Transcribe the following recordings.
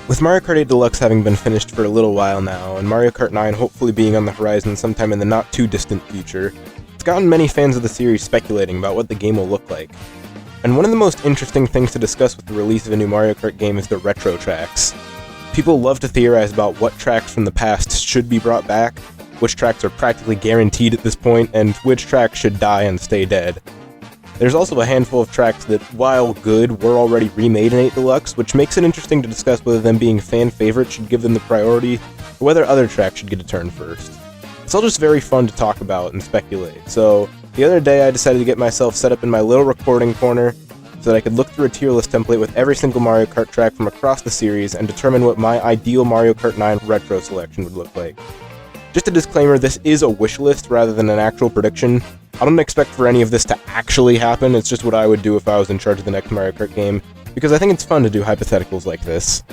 With Mario Kart 8 Deluxe having been finished for a little while now, and Mario Kart 9 hopefully being on the horizon sometime in the not-too-distant future, it's gotten many fans of the series speculating about what the game will look like. And one of the most interesting things to discuss with the release of a new Mario Kart game is the retro tracks. People love to theorize about what tracks from the past should be brought back, which tracks are practically guaranteed at this point, and which tracks should die and stay dead. There's also a handful of tracks that, while good, were already remade in 8 Deluxe, which makes it interesting to discuss whether them being fan favorites should give them the priority, or whether other tracks should get a turn first. It's all just very fun to talk about and speculate, so the other day I decided to get myself set up in my little recording corner so that I could look through a tier list template with every single Mario Kart track from across the series and determine what my ideal Mario Kart 9 retro selection would look like. Just a disclaimer, this is a wish list rather than an actual prediction. I don't expect for any of this to actually happen, it's just what I would do if I was in charge of the next Mario Kart game, because I think it's fun to do hypotheticals like this.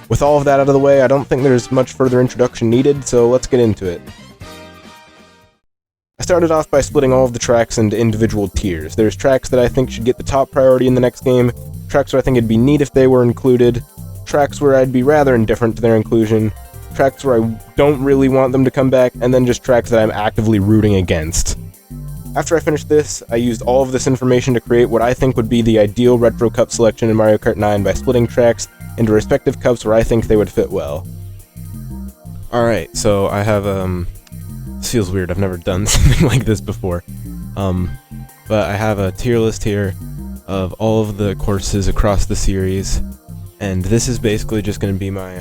With all of that out of the way, I don't think there's much further introduction needed, so let's get into it. I started off by splitting all of the tracks into individual tiers. There's tracks that I think should get the top priority in the next game, tracks where I think it'd be neat if they were included, tracks where I'd be rather indifferent to their inclusion, tracks where I don't really want them to come back, and then just tracks that I'm actively rooting against. After I finished this, I used all of this information to create what I think would be the ideal retro cup selection in Mario Kart 9 by splitting tracks into respective cups where I think they would fit well. Alright, so I have, this feels weird, I've never done something like this before. But I have a tier list here of all of the courses across the series, and this is basically just going to be my,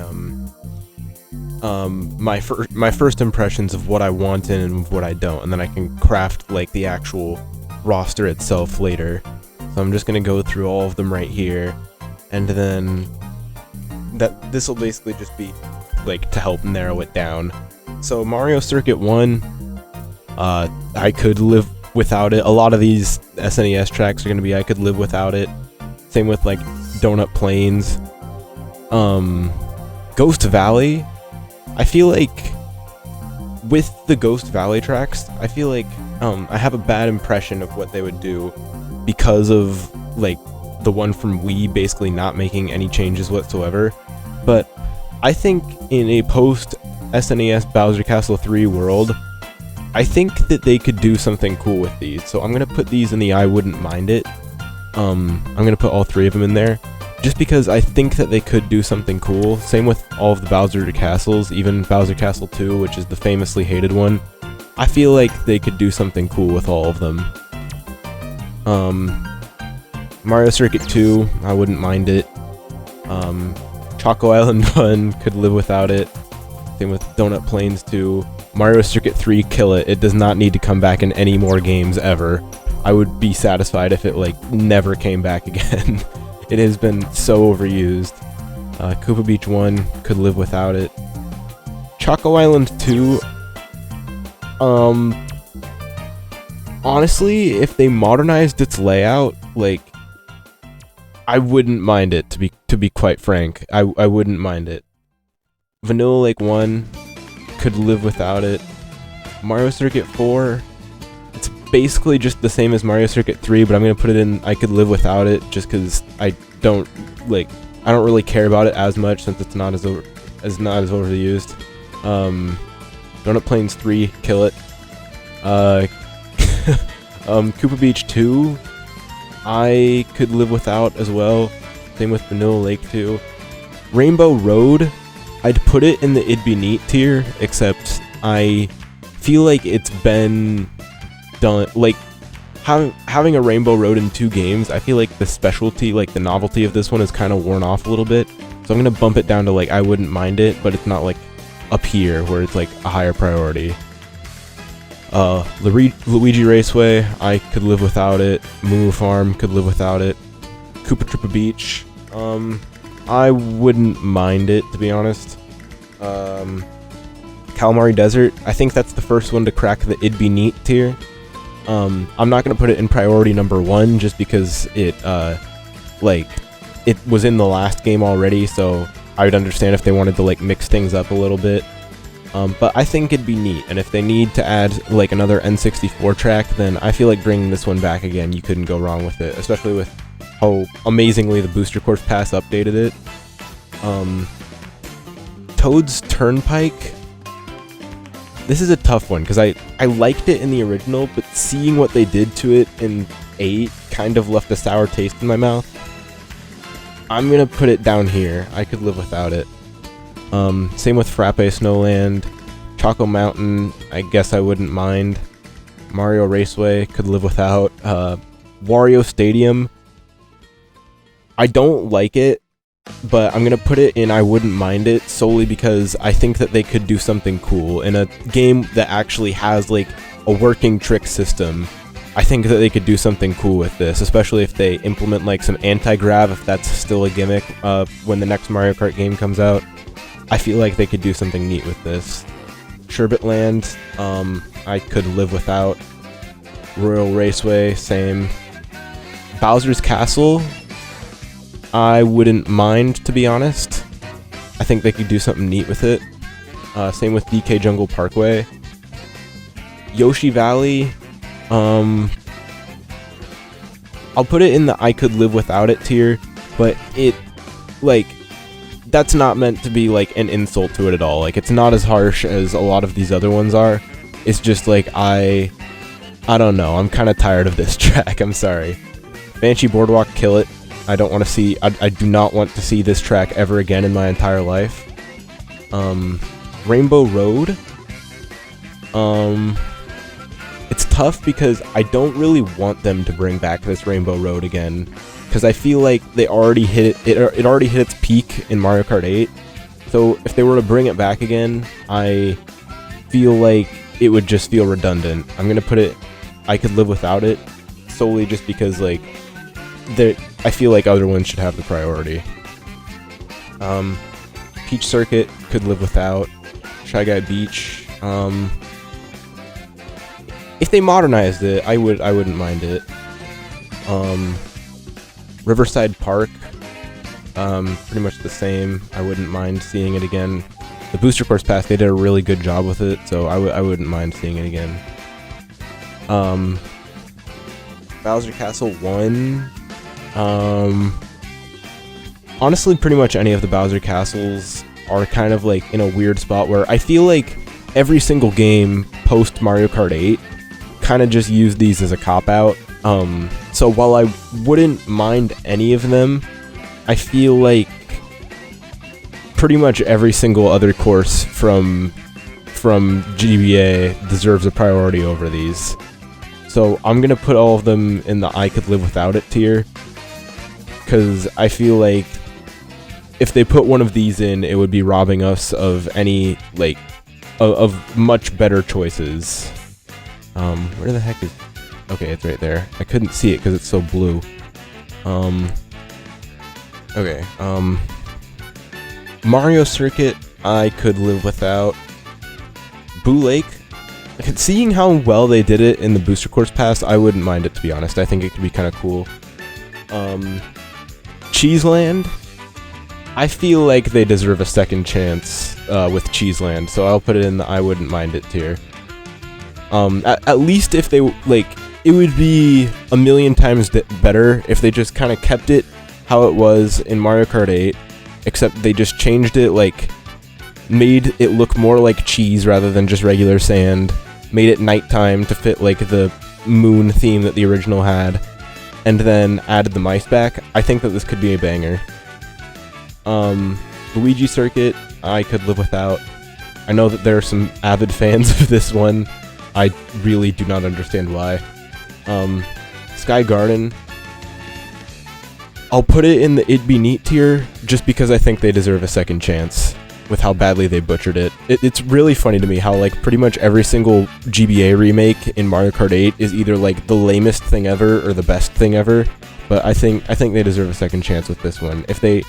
my first impressions of what I want in and what I don't, and then I can craft like the actual roster itself later. So I'm just gonna go through all of them right here, and then this will basically just be like to help narrow it down. So Mario Circuit 1, I could live without it. A lot of these SNES tracks are gonna be I could live without it. Same with like Donut Plains. Ghost Valley, I feel like with the Ghost Valley tracks, I feel like I have a bad impression of what they would do because of like the one from Wii basically not making any changes whatsoever. But I think in a post SNES Bowser Castle 3 world, I think that they could do something cool with these. So I'm gonna put these in the I wouldn't mind it. I'm gonna put all 3 of them in there, just because I think that they could do something cool. Same with all of the Bowser Castles, even Bowser Castle 2, which is the famously hated one. I feel like they could do something cool with all of them. Mario Circuit 2, I wouldn't mind it. Choco Island 1, could live without it. Same with Donut Plains 2. Mario Circuit 3, kill it. It does not need to come back in any more games ever. I would be satisfied if it like never came back again. It has been so overused. Koopa Beach 1, could live without it. Choco Island 2, honestly, if they modernized its layout, like, I wouldn't mind it, to be quite frank. I wouldn't mind it. Vanilla Lake 1, could live without it. Mario Circuit 4, it's basically just the same as Mario Circuit 3, but I'm gonna put it in I could live without it, just because I don't really care about it as much since it's not as overused. Donut Plains 3, kill it. Koopa Beach 2, I could live without as well. Same with Vanilla Lake 2. Rainbow Road, I'd put it in the It'd Be Neat tier, except I feel like it's been done, like, having a Rainbow Road in 2 games, I feel like the specialty, like the novelty of this one is kind of worn off a little bit. So I'm gonna bump it down to like I wouldn't mind it, but it's not like up here where it's like a higher priority. Luigi Raceway, I could live without it. Moo Farm, could live without it. Koopa Troopa Beach, I wouldn't mind it, to be honest. Calamari Desert, I think that's the first one to crack the It'd Be Neat tier. I'm not gonna put it in priority number 1 just because it was in the last game already, so I would understand if they wanted to like mix things up a little bit. But I think it'd be neat, and if they need to add like another N64 track, then I feel like bringing this one back again, you couldn't go wrong with it, especially with how amazingly the Booster Course Pass updated it. Toad's Turnpike. This is a tough one, because I liked it in the original, but seeing what they did to it in 8 kind of left a sour taste in my mouth. I'm gonna put it down here. I could live without it. Same with Frappe Snowland. Choco Mountain, I guess I wouldn't mind. Mario Raceway, could live without. Wario Stadium, I don't like it, but I'm gonna put it in I wouldn't mind it, solely because I think that they could do something cool. In a game that actually has, like, a working trick system, I think that they could do something cool with this, especially if they implement, like, some anti-grav, if that's still a gimmick, when the next Mario Kart game comes out. I feel like they could do something neat with this. Sherbet Land, I could live without. Royal Raceway, same. Bowser's Castle, I wouldn't mind, to be honest. I think they could do something neat with it. Same with DK Jungle Parkway. Yoshi Valley, I'll put it in the I could live without it tier, but it, like, that's not meant to be, like, an insult to it at all. Like, it's not as harsh as a lot of these other ones are. It's just, like, I don't know. I'm kind of tired of this track. I'm sorry. Banshee Boardwalk, kill it. I don't want to see... I do not want to see this track ever again in my entire life. Rainbow Road. It's tough because I don't really want them to bring back this Rainbow Road again, because I feel like they already hit it. It already hit its peak in Mario Kart 8. So if they were to bring it back again, I feel like it would just feel redundant. I'm gonna put it... I could live without it, solely just because, like, I feel like other ones should have the priority. Peach Circuit, could live without. Shy Guy Beach, if they modernized it, I wouldn't mind it. Riverside Park, pretty much the same. I wouldn't mind seeing it again. The Booster Course Pass, they did a really good job with it, so I wouldn't mind seeing it again. Bowser Castle 1. Honestly, pretty much any of the Bowser Castles are kind of, like, in a weird spot where I feel like every single game post Mario Kart 8 kind of just used these as a cop-out. So while I wouldn't mind any of them, I feel like pretty much every single other course from GBA deserves a priority over these. So I'm gonna put all of them in the I could live without it tier, because I feel like if they put one of these in, it would be robbing us of any, like, of much better choices. Where the heck is... Okay, it's right there. I couldn't see it because it's so blue. Okay, Mario Circuit, I could live without. Boo Lake, seeing how well they did it in the Booster Course Pass, I wouldn't mind it, to be honest. I think it could be kind of cool. Cheeseland, I feel like they deserve a second chance with Cheeseland, so I'll put it in the I wouldn't mind it tier. At least if they, like, it would be a million times better if they just kind of kept it how it was in Mario Kart 8, except they just changed it, like, made it look more like cheese rather than just regular sand, made it nighttime to fit, like, the moon theme that the original had, and then added the mice back. I think that this could be a banger. Luigi Circuit, I could live without. I know that there are some avid fans of this one. I really do not understand why. Sky Garden, I'll put it in the It'd Be Neat tier, just because I think they deserve a second chance with how badly they butchered it. It's really funny to me how, like, pretty much every single GBA remake in Mario Kart 8 is either, like, the lamest thing ever or the best thing ever, but I think they deserve a second chance with this one. If they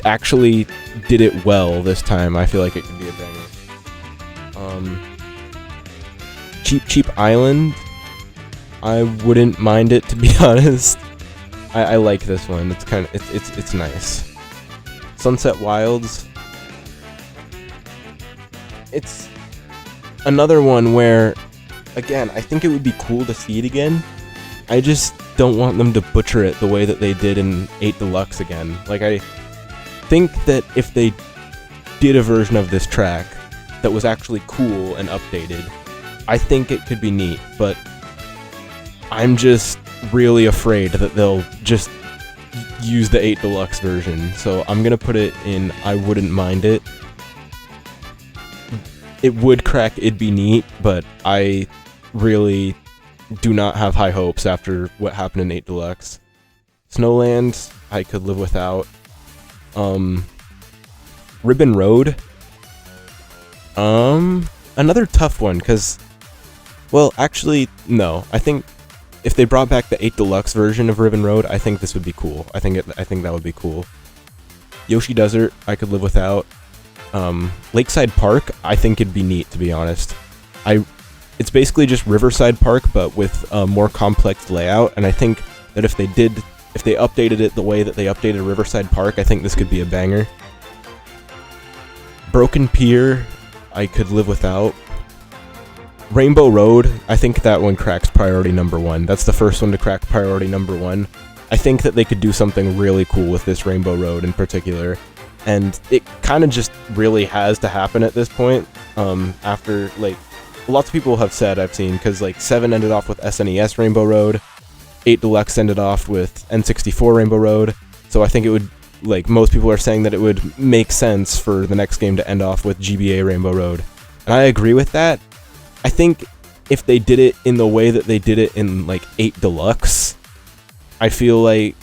actually did it well this time, I feel like it could be a banger. Cheap Cheap Island, I wouldn't mind it, to be honest. I like this one. It's kind of it's nice. Sunset Wilds, it's another one where, again, I think it would be cool to see it again. I just don't want them to butcher it the way that they did in 8 Deluxe again. Like, I think that if they did a version of this track that was actually cool and updated, I think it could be neat, but I'm just really afraid that they'll just use the 8 Deluxe version, so I'm gonna put it in I wouldn't mind it. It would crack, it'd be neat, but I really do not have high hopes after what happened in 8 Deluxe. Snowland, I could live without. Ribbon Road, another tough one, because, well, actually, no. I think if they brought back the 8 Deluxe version of Ribbon Road, I think this would be cool. I think that would be cool. Yoshi Desert, I could live without. Lakeside Park, I think it'd be neat, to be honest. It's basically just Riverside Park, but with a more complex layout, and I think that if they updated it the way that they updated Riverside Park, I think this could be a banger. Broken Pier, I could live without. Rainbow Road, I think that one cracks priority number 1. That's the first one to crack priority number 1. I think that they could do something really cool with this Rainbow Road in particular, and it kind of just really has to happen at this point, after, like, lots of people have said, I've seen, because, like, 7 ended off with SNES Rainbow Road, 8 Deluxe ended off with N64 Rainbow Road, so I think it would, like, most people are saying that it would make sense for the next game to end off with GBA Rainbow Road. And I agree with that. I think if they did it in the way that they did it in, like, 8 Deluxe, I feel like,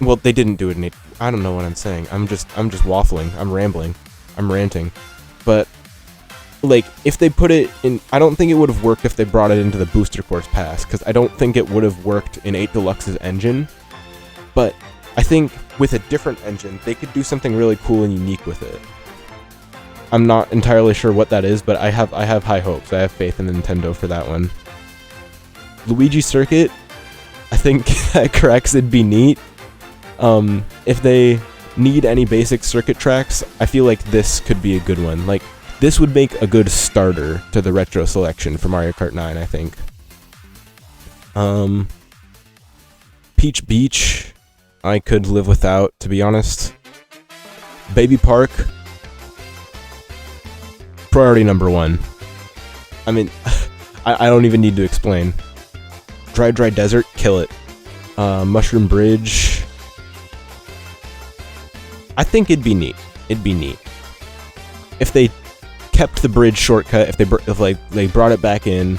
well, they didn't do it in 8, I don't know what I'm saying. I'm just waffling, I'm rambling, I'm ranting. But, like, if they put it in, I don't think it would have worked if they brought it into the Booster Course Pass, because I don't think it would have worked in 8 Deluxe's engine, but I think with a different engine, they could do something really cool and unique with it. I'm not entirely sure what that is, but I have high hopes. I have faith in Nintendo for that one. Luigi Circuit, I think that cracks, it'd be neat. If they need any basic circuit tracks, I feel like this could be a good one. Like, this would make a good starter to the retro selection for Mario Kart 9, I think. Peach Beach, I could live without, to be honest. Baby Park, priority number 1. I mean, I don't even need to explain. Dry Desert, kill it. Mushroom Bridge, I think it'd be neat. It'd be neat if they kept the bridge shortcut. If they brought it back in,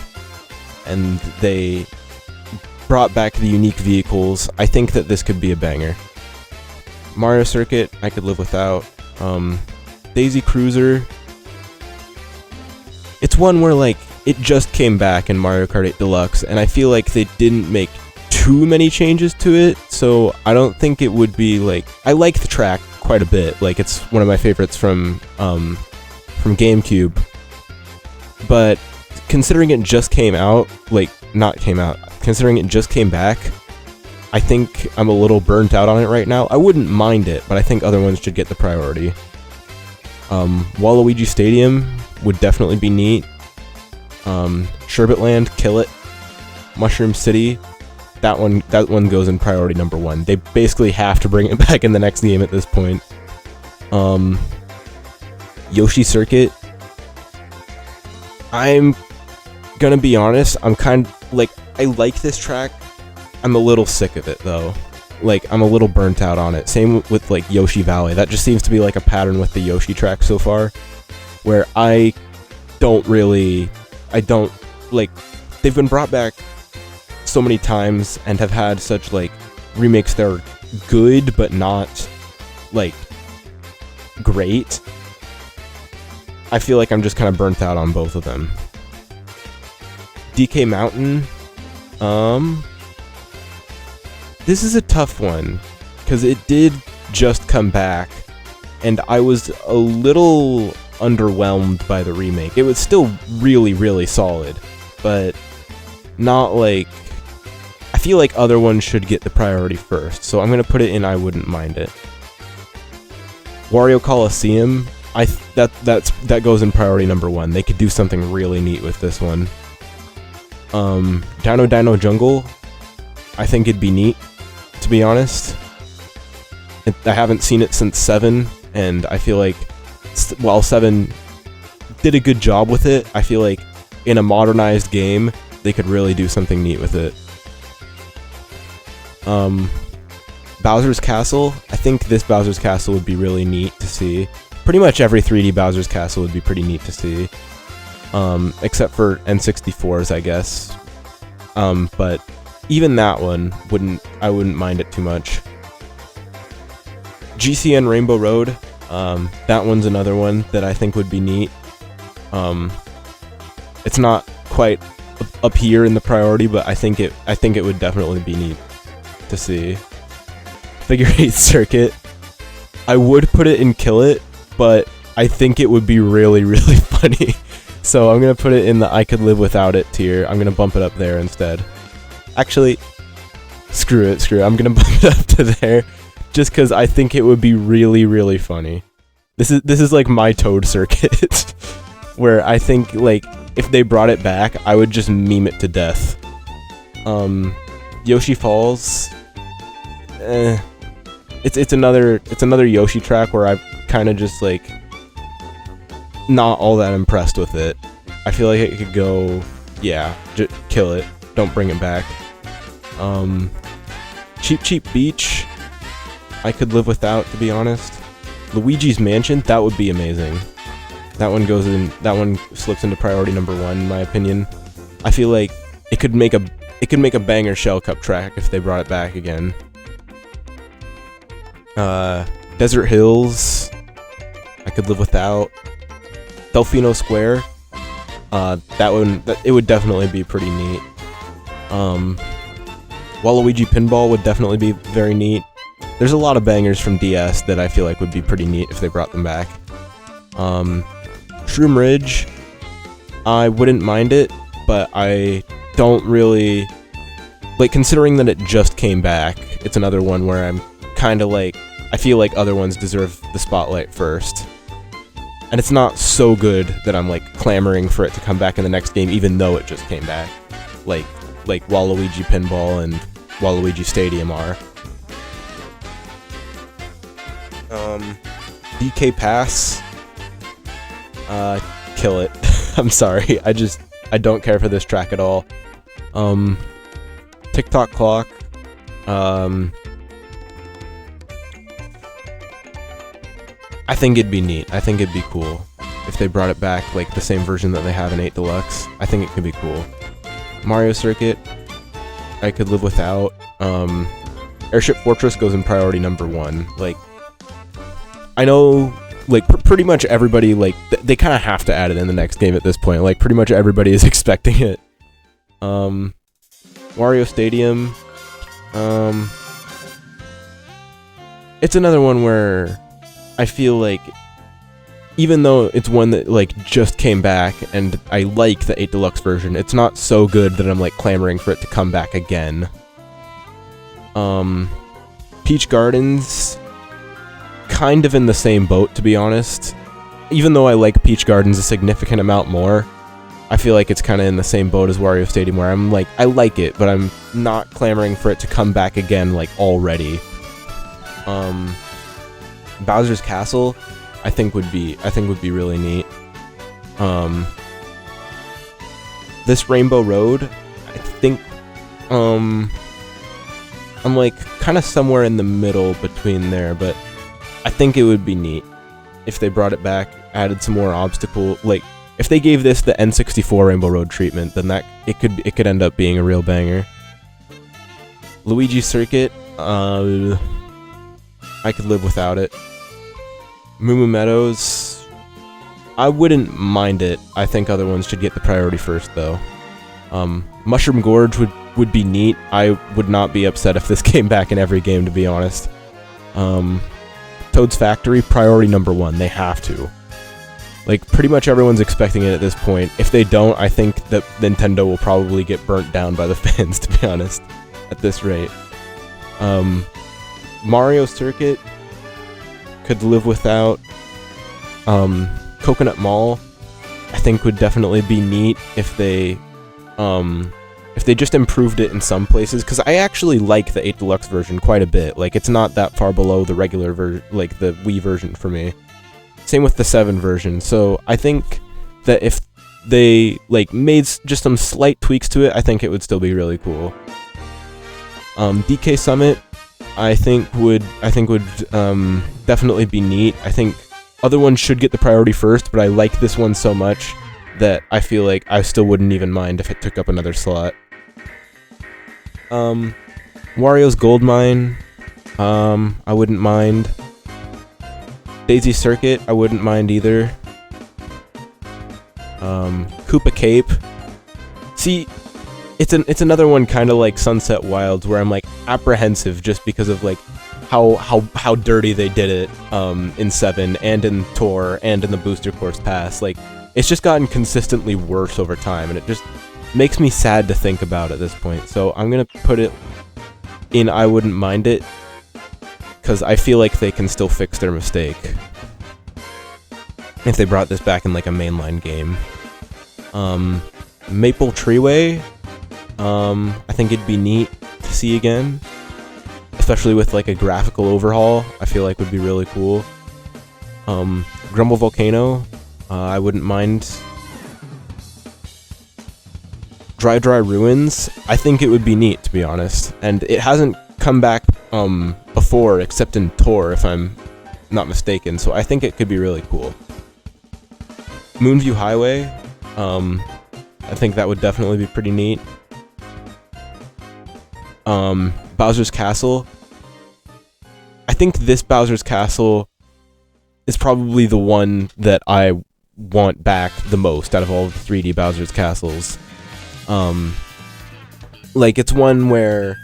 and they brought back the unique vehicles, I think that this could be a banger. Mario Circuit, I could live without. Daisy Cruiser, it's one where, like, it just came back in Mario Kart 8 Deluxe, and I feel like they didn't make too many changes to it, so I don't think it would be, like, I like the track quite a bit, like, it's one of my favorites from GameCube, but considering it just came out, considering it just came back, I think I'm a little burnt out on it right now. I wouldn't mind it, but I think other ones should get the priority. Waluigi Stadium would definitely be neat. Sherbetland, kill it. Mushroom City, that one goes in priority number 1. They basically have to bring it back in the next game at this point. Yoshi Circuit, I'm gonna be honest, I'm kind of, like, I like this track. I'm a little sick of it, though. Like, I'm a little burnt out on it. Same with, like, Yoshi Valley. That just seems to be, like, a pattern with the Yoshi track so far, where I don't, like, they've been brought back so many times and have had such, like, remakes that are good, but not, like, great. I feel like I'm just kind of burnt out on both of them. DK Mountain, this is a tough one, because it did just come back, and I was a little underwhelmed by the remake. It was still really, really solid, but not, like, I feel like other ones should get the priority first, so I'm gonna put it in I wouldn't mind it. Wario Coliseum, that goes in priority number 1. They could do something really neat with this one. Dino Jungle, I think it'd be neat, to be honest. I haven't seen it since 7, and I feel like while 7 did a good job with it, I feel like in a modernized game, they could really do something neat with it. Bowser's Castle, I think this Bowser's Castle would be really neat to see. Pretty much every 3D Bowser's Castle would be pretty neat to see. Except for N64's, I guess. But even that one, I wouldn't mind it too much. GCN Rainbow Road, that one's another one that I think would be neat. It's not quite up here in the priority, but I think it would definitely be neat to see. Figure 8 Circuit, I would put it in Kill It, but I think it would be really, really funny. So I'm gonna put it in the I could live without it tier. I'm gonna bump it up there instead. Actually, screw it. I'm gonna bump it up to there, just because I think it would be really, really funny. This is like my Toad Circuit, where I think like if they brought it back, I would just meme it to death. Yoshi Falls, it's another Yoshi track where I've kind of just like not all that impressed with it. I feel like it could go, yeah, just kill it. Don't bring it back. Cheap Beach, I could live without, to be honest. Luigi's Mansion, that would be amazing. That one slips into priority number 1 in my opinion. I feel like it could make a banger Shell Cup track if they brought it back again. Desert Hills, I could live without. Delfino Square, it would definitely be pretty neat. Waluigi Pinball would definitely be very neat. There's a lot of bangers from DS that I feel like would be pretty neat if they brought them back. Shroom Ridge, I wouldn't mind it, but I don't really like, considering that it just came back. It's another one where I'm kind of like, I feel like other ones deserve the spotlight first. And it's not so good that I'm like clamoring for it to come back in the next game, even though it just came back. Like Waluigi Pinball and Waluigi Stadium are. DK Pass, kill it. I'm sorry, I don't care for this track at all. TikTok Clock, I think it'd be neat. I think it'd be cool if they brought it back, like the same version that they have in 8 Deluxe. I think it could be cool. Mario Circuit, I could live without. Airship Fortress goes in priority number 1. Like, I know, like, pretty much everybody, like, they kind of have to add it in the next game at this point. Like, pretty much everybody is expecting it. Wario Stadium, it's another one where I feel like, even though it's one that, like, just came back, and I like the 8 Deluxe version, it's not so good that I'm, like, clamoring for it to come back again. Peach Gardens, kind of in the same boat, to be honest. Even though I like Peach Gardens a significant amount more, I feel like it's kind of in the same boat as Wario Stadium, where I'm like, I like it, but I'm not clamoring for it to come back again, like, already. Bowser's Castle, I think would be really neat. This Rainbow Road, I think, I'm like kind of somewhere in the middle between there, but I think it would be neat if they brought it back, added some more obstacle, like if they gave this the N64 Rainbow Road treatment, then that it could end up being a real banger. Luigi Circuit, I could live without it. Moo Moo Meadows, I wouldn't mind it. I think other ones should get the priority first, though. Mushroom Gorge would be neat. I would not be upset if this came back in every game, to be honest. Toad's Factory, priority number 1. They have to. Like, pretty much everyone's expecting it at this point. If they don't, I think that Nintendo will probably get burnt down by the fans, to be honest, at this rate. Mario Circuit, could live without. Coconut Mall, I think would definitely be neat if they just improved it in some places, because I actually like the 8 Deluxe version quite a bit. Like, it's not that far below the regular version, like the Wii version for me. Same with the 7 version. So I think that if they like made just some slight tweaks to it, I think it would still be really cool. DK Summit, I think would definitely be neat. I think other ones should get the priority first, but I like this one so much that I feel like I still wouldn't even mind if it took up another slot. Wario's Gold Mine, I wouldn't mind. Daisy Circuit, I wouldn't mind either. Koopa Cape. See, it's another one kind of like Sunset Wilds where I'm like apprehensive just because of like how dirty they did it in 7 and in Tour and in the Booster Course Pass. Like, it's just gotten consistently worse over time, and it just makes me sad to think about at this point. So I'm gonna put it in I wouldn't mind it, because I feel like they can still fix their mistake if they brought this back in like a mainline game. Maple Treeway, I think it'd be neat to see again, especially with like a graphical overhaul. I feel like would be really cool. Grumble Volcano, I wouldn't mind. Dry Ruins, I think it would be neat, to be honest, and it hasn't come back before except in Tour, if I'm not mistaken, so I think it could be really cool. Moonview Highway, I think that would definitely be pretty neat. Bowser's Castle, I think this Bowser's Castle is probably the one that I want back the most out of all of the 3D Bowser's Castles. Like, it's one where,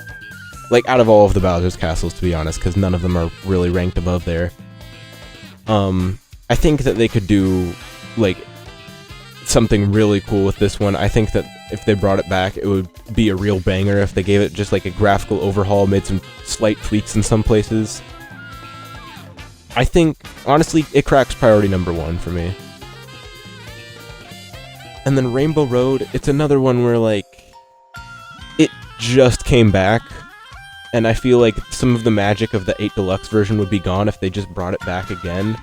like, out of all of the Bowser's Castles, to be honest, because none of them are really ranked above there, I think that they could do, like, something really cool with this one. I think that if they brought it back, it would be a real banger if they gave it just, like, a graphical overhaul, made some slight tweaks in some places. I think, honestly, it cracks priority number 1 for me. And then Rainbow Road, it's another one where, like, it just came back, and I feel like some of the magic of the 8 Deluxe version would be gone if they just brought it back again.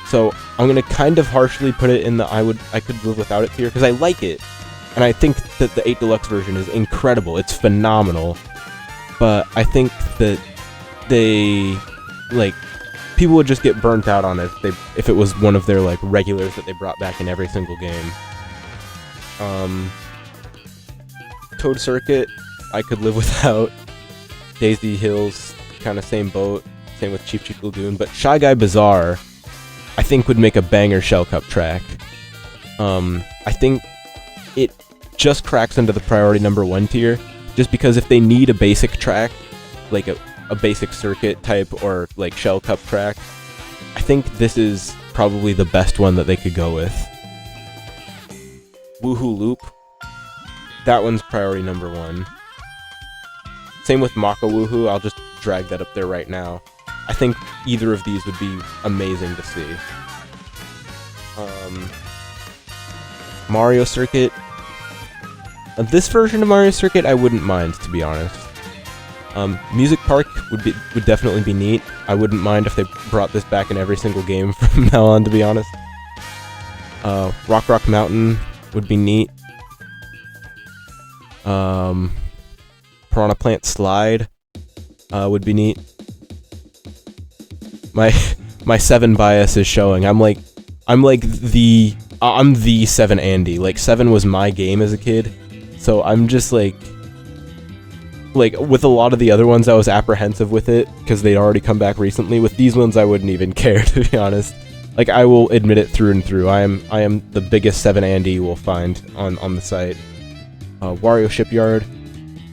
So I'm gonna kind of harshly put it in the I could live without it tier, because I like it, and I think that the 8 Deluxe version is incredible. It's phenomenal, but I think that they, like, people would just get burnt out on it if it was one of their, like, regulars that they brought back in every single game. Toad Circuit, I could live without. Daisy Hills, kind of same boat. Same with Cheep Cheep Lagoon. But Shy Guy Bazaar, I think would make a banger Shell Cup track. I think it just cracks into the priority number 1 tier, just because if they need a basic track, like a basic circuit type or like Shell Cup track, I think this is probably the best one that they could go with. Woohoo Loop, that one's priority number 1. Same with Maka Woohoo, I'll just drag that up there right now. I think either of these would be amazing to see. Mario Circuit, this version of Mario Circuit I wouldn't mind, to be honest. Music Park would definitely be neat. I wouldn't mind if they brought this back in every single game from now on, to be honest. Rock Mountain would be neat. Piranha Plant Slide would be neat. My 7 bias is showing. I'm the 7 Andy. Like, 7 was my game as a kid, so I'm just like with a lot of the other ones I was apprehensive with it because they'd already come back recently. With these ones I wouldn't even care, to be honest. Like, I will admit it through and through. I am the biggest 7 Andy you will find on the site. Wario Shipyard,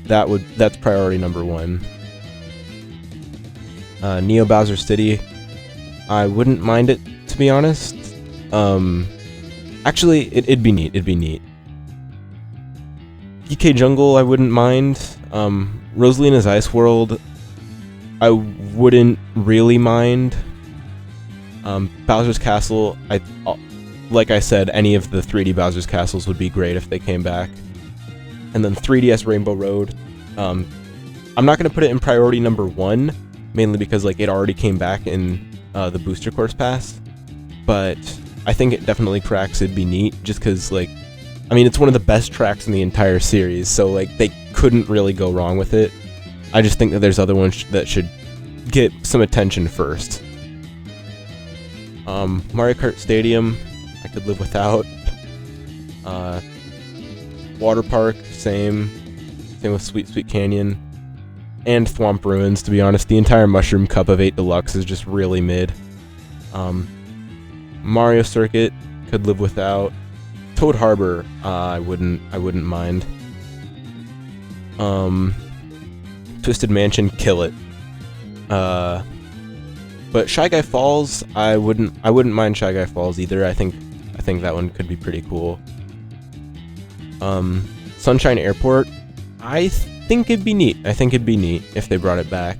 that's priority number 1. Neo Bowser City, I wouldn't mind it, to be honest. Actually, it'd be neat. DK Jungle, I wouldn't mind. Rosalina's Ice World, I wouldn't really mind. Bowser's Castle, like I said, any of the 3D Bowser's Castles would be great if they came back. And then 3DS Rainbow Road, I'm not going to put it in priority number 1, mainly because, like, it already came back in the Booster Course Pass. but I think it definitely cracks. It'd be neat, just because, like, I mean, it's one of the best tracks in the entire series, so, like, they couldn't really go wrong with it. I just think that there's other ones that should get some attention first. Mario Kart Stadium, I could live without. Water Park, same with Sweet Sweet Canyon. And Thwomp Ruins, to be honest. The entire Mushroom Cup of 8 Deluxe is just really mid. Mario Circuit, could live without. Toad Harbor, I wouldn't mind. Twisted Mansion, kill it. But Shy Guy Falls, I wouldn't mind Shy Guy Falls either. I think that one could be pretty cool. Sunshine Airport, I think it'd be neat. I think it'd be neat if they brought it back.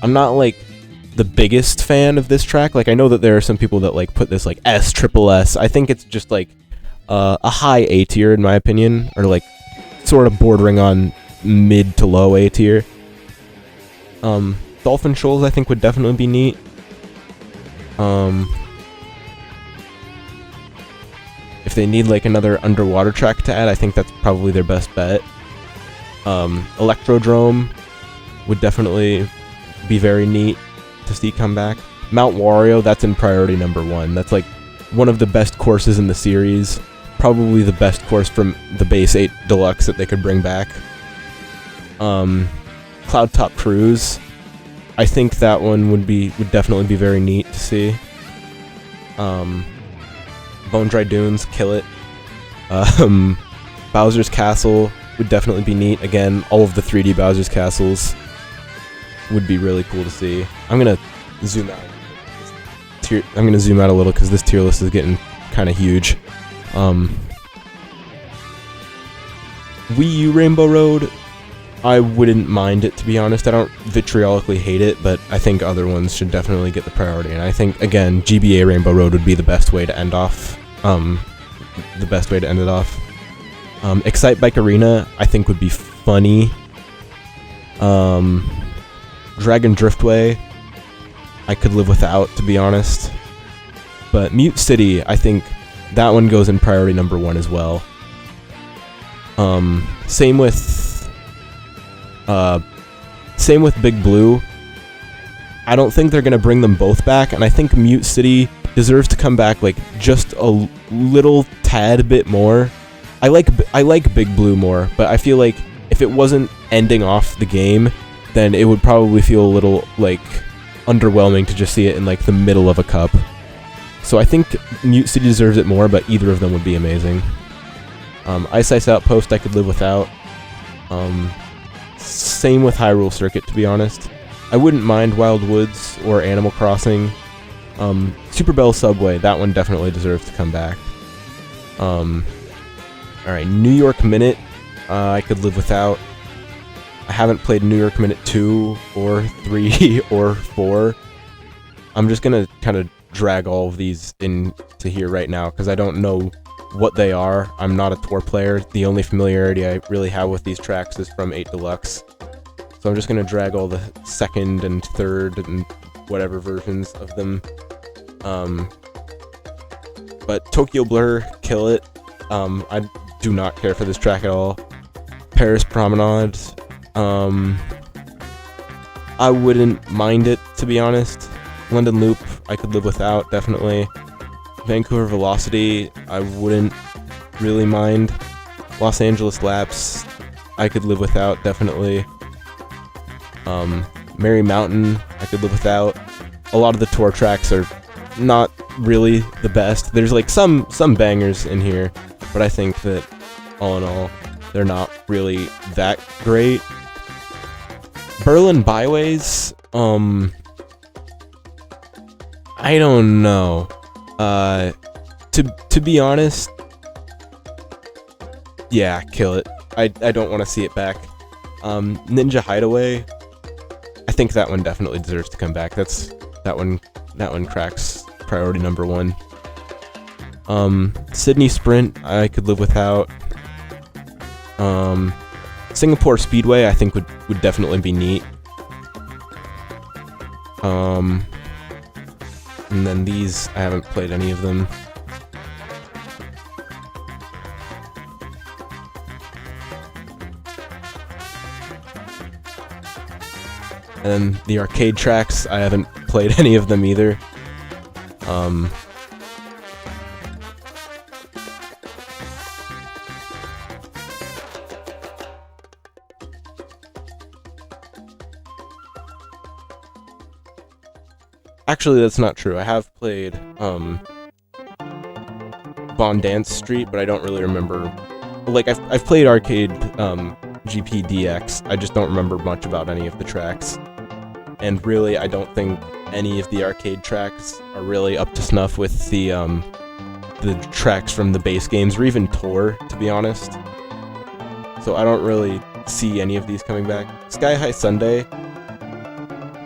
I'm not like the biggest fan of this track. Like, I know that there are some people that like put this like S. I think it's just like a high A tier in my opinion, or like sort of bordering on mid to low A tier. Dolphin Shoals I think would definitely be neat. If they need like another underwater track to add, I think that's probably their best bet. Electrodrome would definitely be very neat to see come back. Mount Wario, that's in priority number 1. That's like one of the best courses in the series. Probably the best course from the base 8 Deluxe that they could bring back. Cloud Top Cruise, I think that one would definitely be very neat to see. Bone Dry Dunes, kill it. Bowser's Castle would definitely be neat. Again, all of the 3D Bowser's Castles would be really cool to see. I'm gonna zoom out. I'm gonna zoom out a little because this tier list is getting kind of huge. Wii U Rainbow Road, I wouldn't mind it, to be honest. I don't vitriolically hate it, but I think other ones should definitely get the priority. And I think, again, GBA Rainbow Road would be the best way to end off. Excite Bike Arena, I think would be funny. Dragon Driftway, I could live without, to be honest. But Mute City, I think that one goes in priority number 1 as well. Same with Big Blue. I don't think they're gonna bring them both back, and I think Mute City deserves to come back like just a little tad bit more. I like Big Blue more, but I feel like if it wasn't ending off the game, then it would probably feel a little like underwhelming to just see it in like the middle of a cup. So I think Mute City deserves it more, but either of them would be amazing. Ice Ice Outpost I could live without. Same with Hyrule Circuit, to be honest. I wouldn't mind Wild Woods or Animal Crossing. Super Bell Subway, that one definitely deserves to come back. Alright, New York Minute, I could live without. I haven't played New York Minute 2 or 3 or 4. I'm just gonna kind of drag all of these into here right now because I don't know what they are. I'm not a tour player. The only familiarity I really have with these tracks is from 8 Deluxe. So I'm just gonna drag all the second and third and whatever versions of them. But Tokyo Blur, kill it. I do not care for this track at all. Paris Promenade, I wouldn't mind it, to be honest. London Loop, I could live without, definitely. Vancouver Velocity, I wouldn't really mind. Los Angeles Laps, I could live without, definitely. Merry Mountain, I could live without. A lot of the tour tracks are not really the best. There's like some bangers in here, but I think that all in all, they're not really that great. Berlin Byways, I don't know. To be honest, yeah, kill it. I don't want to see it back. Ninja Hideaway, I think that one definitely deserves to come back. That one cracks priority number 1. Sydney Sprint, I could live without. Singapore Speedway, I think would definitely be neat. And then these, I haven't played any of them. And then the arcade tracks, I haven't played any of them either. Actually, that's not true. I have played Bon Dance Street, but I don't really remember. Like, I've played arcade GPDX. I just don't remember much about any of the tracks. And really, I don't think any of the arcade tracks are really up to snuff with the tracks from the base games, or even Tour, to be honest. So I don't really see any of these coming back. Sky High Sunday.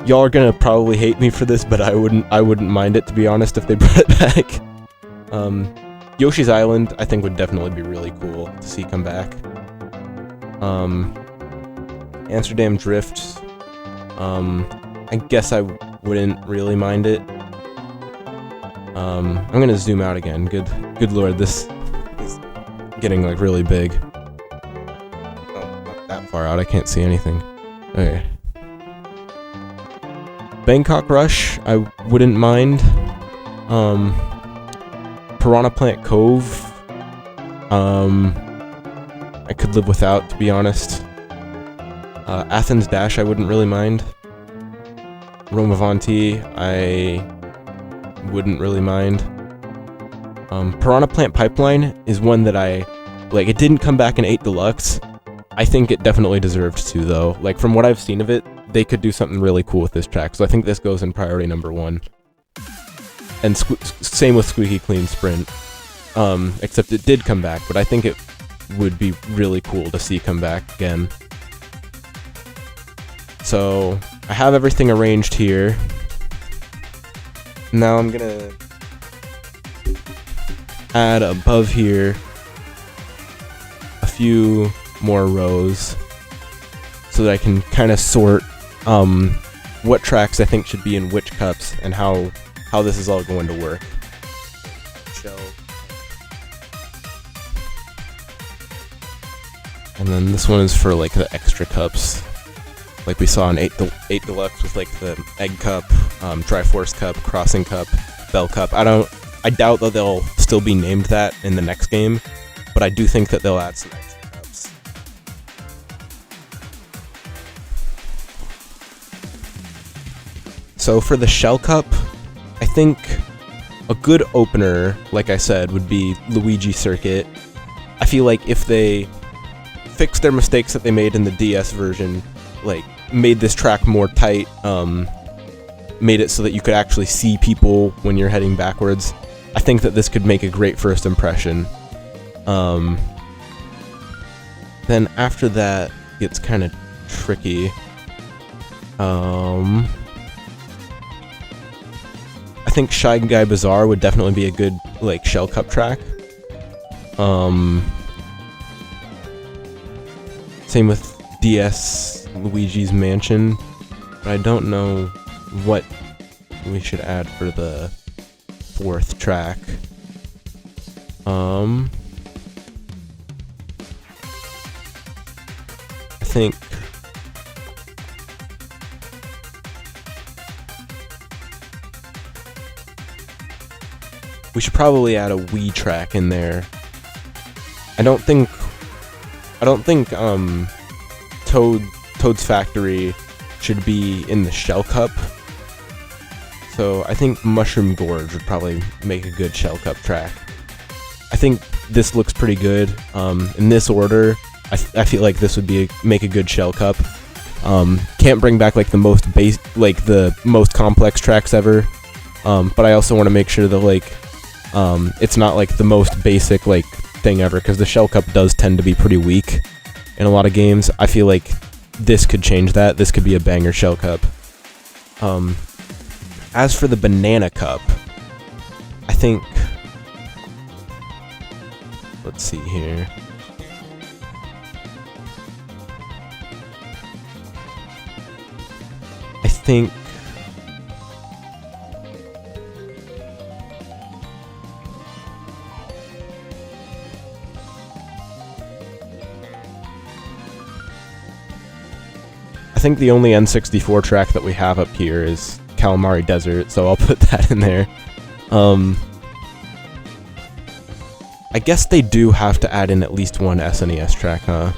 Y'all are gonna probably hate me for this, but I wouldn't mind it, to be honest, if they brought it back. Yoshi's Island, I think, would definitely be really cool to see come back. Amsterdam Drift, I guess I wouldn't really mind it. I'm gonna zoom out again. Good lord, this is getting like really big. Oh, not that far out, I can't see anything. Okay. Bangkok Rush, I wouldn't mind. Piranha Plant Cove, I could live without, to be honest. Athens Dash, I wouldn't really mind. Rome Avanti, I wouldn't really mind. Piranha Plant Pipeline is one that it didn't come back in 8 Deluxe. I think it definitely deserved to, though. Like, from what I've seen of it, they could do something really cool with this track, so I think this goes in priority number 1. And same with Squeaky Clean Sprint. Except it did come back, but I think it would be really cool to see come back again. So, I have everything arranged here. Now I'm gonna add above here a few more rows so that I can kind of sort what tracks I think should be in which cups and how this is all going to work. And then this one is for like the extra cups, like we saw in 8 Deluxe with like the Egg Cup, Triforce Cup, Crossing Cup, Bell Cup. I doubt that they'll still be named that in the next game, but I do think that they'll add some extra cups. So for the Shell Cup, I think a good opener, like I said, would be Luigi Circuit. I feel like if they fixed their mistakes that they made in the DS version, like made this track more tight, made it so that you could actually see people when you're heading backwards, I think that this could make a great first impression. Then after that, it gets kind of tricky. I think Shy Guy Bazaar would definitely be a good, like, Shell Cup track. Same with DS Luigi's Mansion, but I don't know what we should add for the 4th track. I think we should probably add a Wii track in there. I don't think Toad's Factory should be in the Shell Cup. So I think Mushroom Gorge would probably make a good Shell Cup track. I think this looks pretty good. In this order, I feel like this would make a good Shell Cup. Can't bring back like the most complex tracks ever, but I also want to make sure that like it's not like the most basic like thing ever, because the Shell Cup does tend to be pretty weak in a lot of games. I feel like this could change that. This could be a banger Shell Cup. As for the Banana Cup, I think, let's see here. I think I think the only N64 track that we have up here is Calamari Desert, so I'll put that in there. I guess they do have to add in at least one SNES track, huh?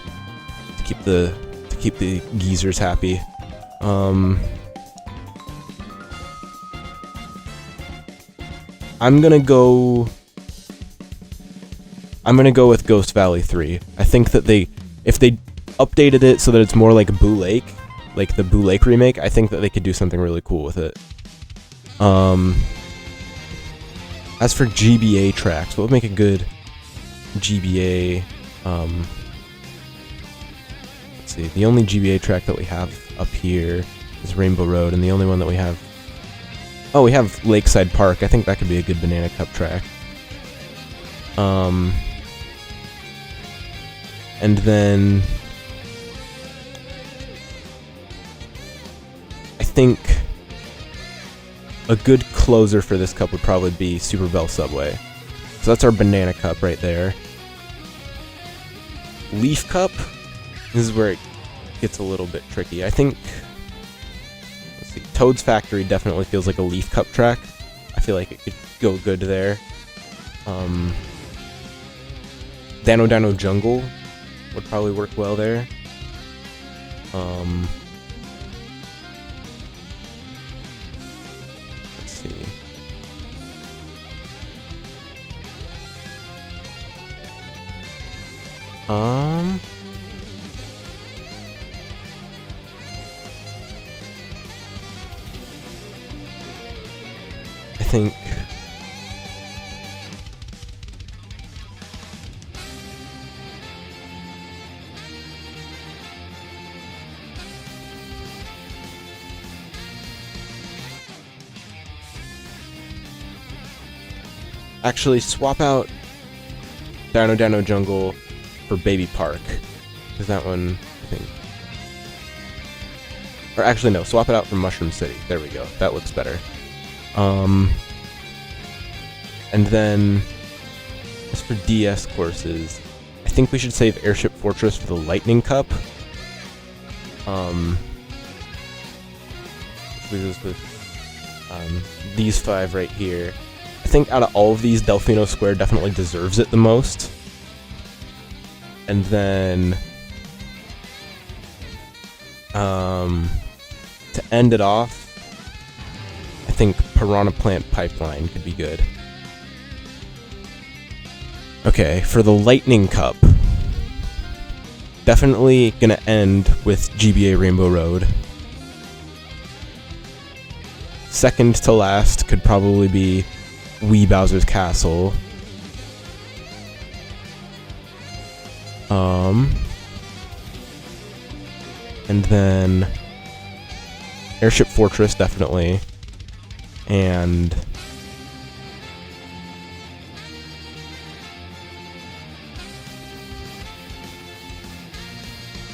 To keep the geezers happy. I'm gonna go with Ghost Valley 3. I think that if they updated it so that it's more like Boo Lake, like the Boo Lake remake, I think that they could do something really cool with it. As for GBA tracks, what would make a good GBA? Let's see. The only GBA track that we have up here is Rainbow Road, and the only one that we have... Oh, we have Lakeside Park. I think that could be a good Banana Cup track. And then... I think a good closer for this cup would probably be Super Bell Subway. So that's our Banana Cup right there. Leaf Cup, this is where it gets a little bit tricky. I think, let's see, Toad's Factory definitely feels like a Leaf Cup track. I feel like it could go good there. Dano Dano Jungle would probably work well there. Let's see. I think actually swap out Dino Dino Jungle for Baby Park. Is that one, I think. Or actually no, swap it out for Mushroom City. There we go. That looks better. And then as for DS courses, I think we should save Airship Fortress for the Lightning Cup. Let's leave this with these 5 right here. I think out of all of these, Delfino Square definitely deserves it the most. And then to end it off, I think Piranha Plant Pipeline could be good. Okay, for the Lightning Cup, definitely gonna end with GBA Rainbow Road. Second to last could probably be Wii Bowser's Castle. And then Airship Fortress, definitely. And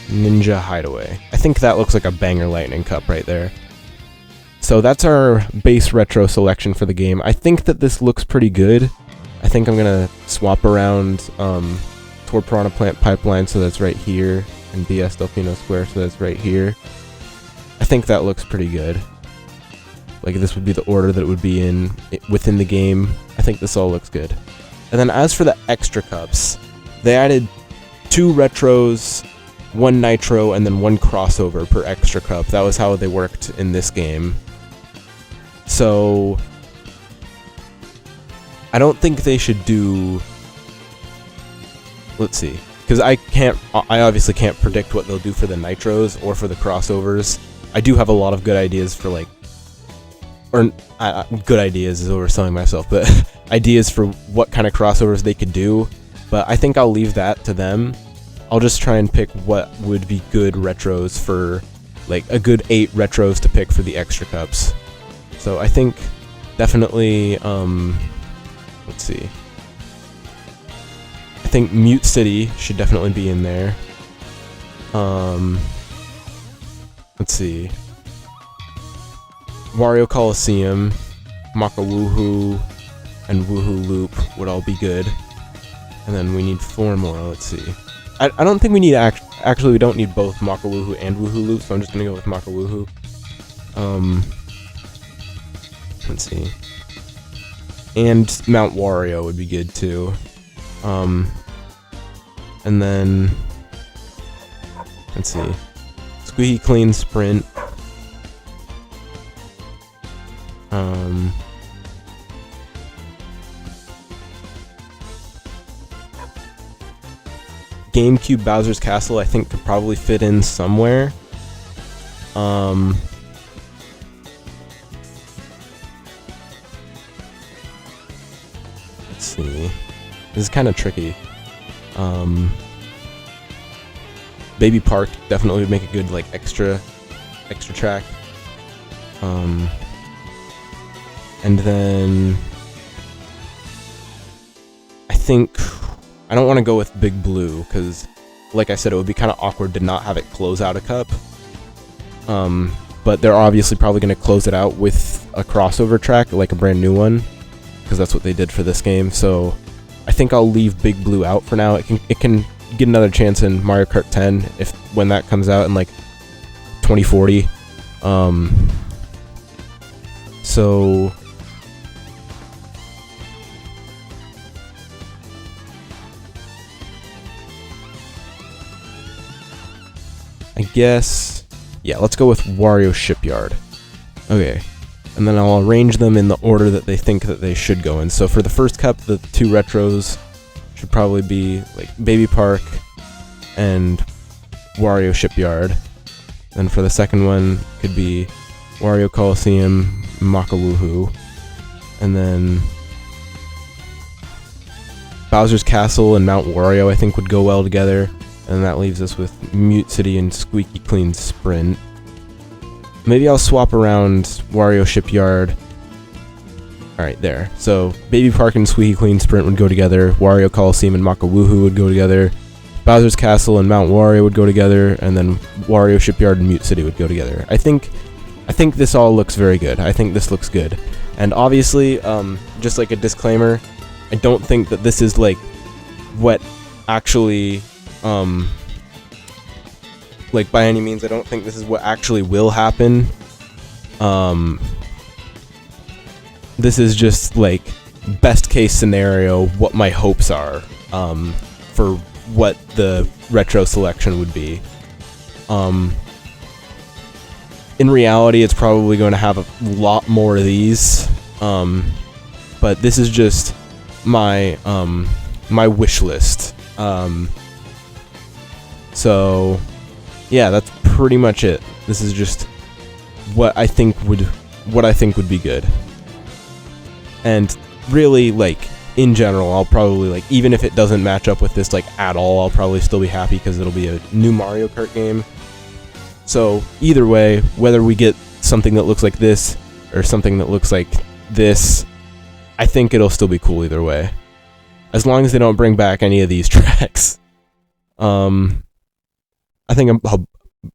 Ninja Hideaway. I think that looks like a banger Lightning Cup right there. So that's our base retro selection for the game. I think that this looks pretty good. I think I'm gonna swap around Tour Piranha Plant Pipeline, so that's right here, and DS Delfino Square, so that's right here. I think that looks pretty good. Like, this would be the order that it would be in within the game. I think this all looks good. And then as for the extra cups, they added 2 retros, 1 nitro, and then 1 crossover per extra cup. That was how they worked in this game. So I don't think they should do... Let's see, because I obviously can't predict what they'll do for the nitros or for the crossovers. I do have a lot of good ideas for, like, or good ideas is overselling myself, but ideas for what kind of crossovers they could do. But I think I'll leave that to them. I'll just try and pick what would be good retros for, like, a good 8 retros to pick for the extra cups. So I think definitely, let's see. I think Mute City should definitely be in there. Let's see. Wario Coliseum, Maka Woohoo, and Woohoo Loop would all be good. And then we need 4 more, let's see. I don't think we need actually we don't need both Maka Woohoo and Woohoo Loop, so I'm just gonna go with Maka Woohoo. Let's see. And Mount Wario would be good too. And then let's see. Squeaky Clean Sprint. GameCube Bowser's Castle I think could probably fit in somewhere. Let's see. This is kind of tricky. Baby Park definitely would make a good like extra track. And then I think I don't want to go with Big Blue because, like I said, it would be kind of awkward to not have it close out a cup. But they're obviously probably going to close it out with a crossover track, like a brand new one, because that's what they did for this game. So I think I'll leave Big Blue out for now. It can get another chance in Mario Kart 10 when that comes out in like 2040. So I guess, yeah, let's go with Wario Shipyard. Okay, and then I'll arrange them in the order that they think that they should go in. So for the first cup, the two retros should probably be like Baby Park and Wario Shipyard. Then for the second one, could be Wario Coliseum, Maka Woohoo. And then Bowser's Castle and Mount Wario I think would go well together. And that leaves us with Mute City and Squeaky Clean Sprint. Maybe I'll swap around Wario Shipyard. Alright, there. So, Baby Park and Squeaky Clean Sprint would go together. Wario Coliseum and Maka Woohoo would go together. Bowser's Castle and Mount Wario would go together. And then Wario Shipyard and Mute City would go together. I think this all looks very good. I think this looks good. And obviously, just like a disclaimer, I don't think that this is like what actually... like by any means, I don't think this is what actually will happen. This is just like best case scenario, what my hopes are for what the retro selection would be. In reality, it's probably going to have a lot more of these, but this is just my my wish list. So, yeah, that's pretty much it. This is just what I think would be good. And really, like, in general, I'll probably, like, even if it doesn't match up with this, like, at all, I'll probably still be happy because it'll be a new Mario Kart game. So, either way, whether we get something that looks like this or something that looks like this, I think it'll still be cool either way. As long as they don't bring back any of these tracks. I think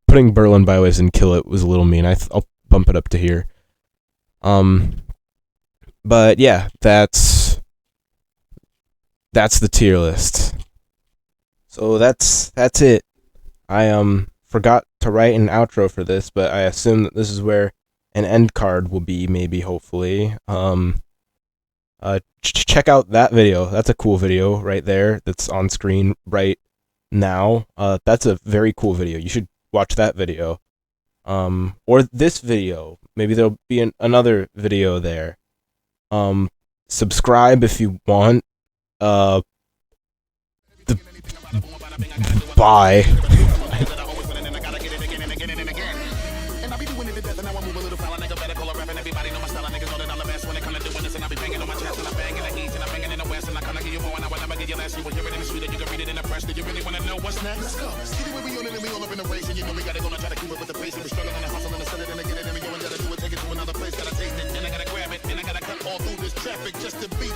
putting Berlin Byways and Kill It was a little mean. I'll bump it up to here. But yeah, that's the tier list. So that's it. I forgot to write an outro for this, but I assume that this is where an end card will be, maybe, hopefully. Check out that video. That's a cool video right there that's on screen right now. That's a very cool video. You should watch that video. Or this video. Maybe there'll be another video there. Subscribe if you want. Bye. Do you really wanna know what's next? Let's go. See the way we on it and we all up in the race, and you know we gotta go and try to keep up with the pace. And we struggling and hustling and studying and get it and we go and gotta do it, take it to another place, gotta taste it, and I gotta grab it, and I gotta cut all through this traffic just to be.